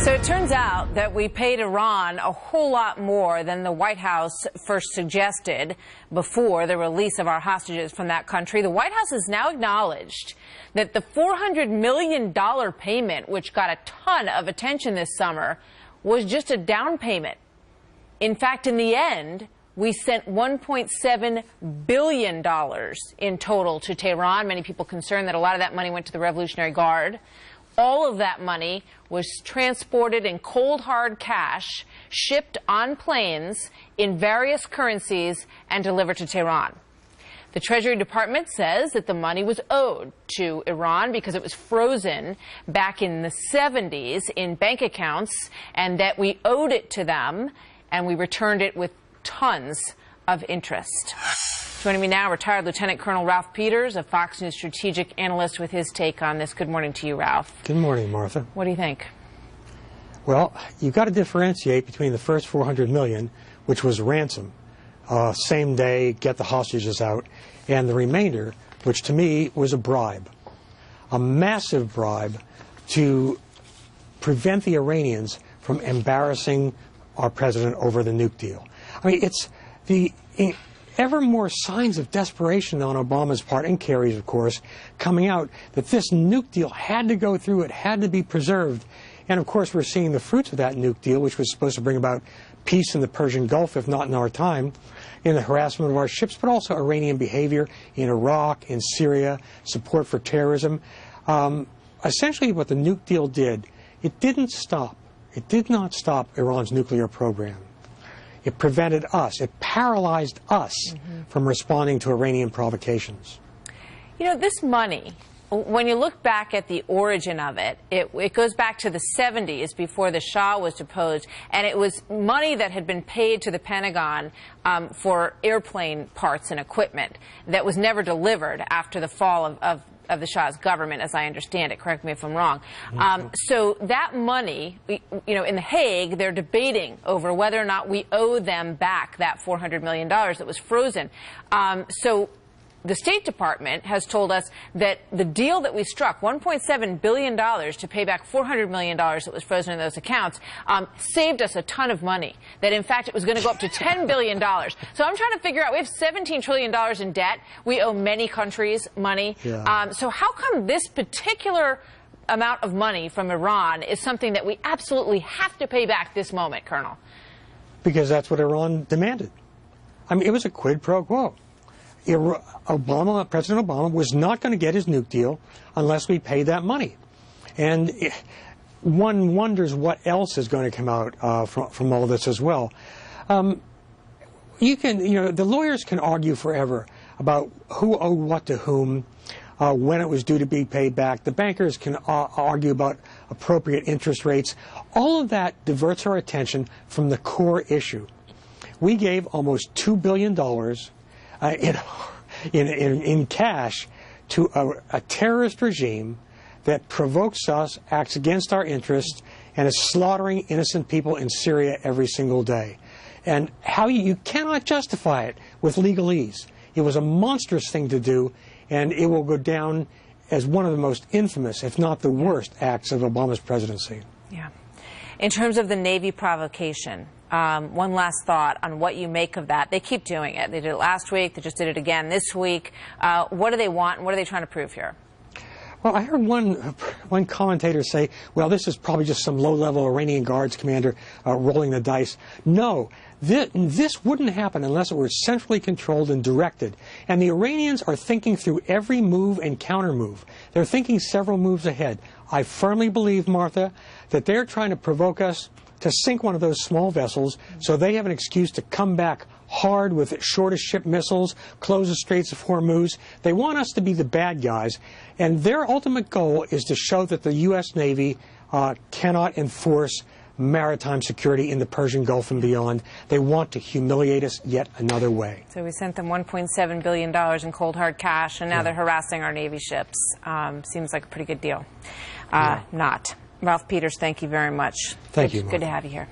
So it turns out that we paid Iran a whole lot more than the White House first suggested before the release of our hostages from that country. The White House has now acknowledged that the $400 million payment, which got a ton of attention this summer, was just a down payment. In fact, in the end, we sent $1.7 billion in total to Tehran. Many people concerned that a lot of that money went to the Revolutionary Guard. All of that money was transported in cold, hard cash, shipped on planes in various currencies, and delivered to Tehran. The Treasury Department says that the money was owed to Iran because it was frozen back in the 70s in bank accounts, and that we owed it to them, and we returned it with tons of interest. Joining me now, retired Lieutenant Colonel Ralph Peters, a Fox News strategic analyst, with his take on this. Good morning to you, Ralph. Good morning, Martha. What do you think? Well, you've got to differentiate between the first $400 million, which was ransom, same day, get the hostages out, and the remainder, which to me was a bribe, a massive bribe to prevent the Iranians from embarrassing our president over the nuke deal. I mean, it's the ever more signs of desperation on Obama's part, and Kerry's, of course, coming out that this nuke deal had to go through, it had to be preserved. And, of course, we're seeing the fruits of that nuke deal, which was supposed to bring about peace in the Persian Gulf, if not in our time, in the harassment of our ships, but also Iranian behavior in Iraq, in Syria, support for terrorism. Essentially, what the nuke deal did, it did not stop Iran's nuclear program. It prevented us, it paralyzed us from responding to Iranian provocations. You know, this money, when you look back at the origin of it, it goes back to the 70s before the Shah was deposed, and it was money that had been paid to the Pentagon for airplane parts and equipment that was never delivered after the fall of the Shah's government, as I understand it. Correct me if I'm wrong. So that money, you know, in The Hague, they're debating over whether or not we owe them back that $400 million that was frozen. So the State Department has told us that the deal that we struck, $1.7 billion to pay back $400 million that was frozen in those accounts, saved us a ton of money, that in fact it was going to go up to $10 billion. So I'm trying to figure out, we have $17 trillion in debt. We owe many countries money. Yeah. So how come this particular amount of money from Iran is something that we absolutely have to pay back this moment, Colonel? Because that's what Iran demanded. I mean, it was a quid pro quo. President Obama was not going to get his nuke deal unless we paid that money. And one wonders what else is going to come out from all this as well. The lawyers can argue forever about who owed what to whom, when it was due to be paid back. The bankers can argue about appropriate interest rates. All of that diverts our attention from the core issue. We gave almost $2 billion in cash to a terrorist regime that provokes us, acts against our interests, and is slaughtering innocent people in Syria every single day. And how you cannot justify it with legalese. It was a monstrous thing to do, and it will go down as one of the most infamous, if not the worst, acts of Obama's presidency. Yeah. In terms of the Navy provocation, one last thought on what you make of that. They keep doing it. They did it last week. They just did it again this week. What do they want, and what are they trying to prove here? Well, I heard one commentator say, well, this is probably just some low-level Iranian Guards commander rolling the dice. No, this wouldn't happen unless it were centrally controlled and directed. And the Iranians are thinking through every move and counter-move. They're thinking several moves ahead. I firmly believe, Martha, that they're trying to provoke us to sink one of those small vessels so they have an excuse to come back hard with shortest ship missiles, close the Straits of Hormuz. They want us to be the bad guys, and their ultimate goal is to show that the U.S. Navy cannot enforce maritime security in the Persian Gulf and beyond. They want to humiliate us yet another way. So we sent them $1.7 billion in cold hard cash, and now they're harassing our Navy ships. Seems like a pretty good deal. Not. Ralph Peters, thank you very much. Thank you, Good to have you here.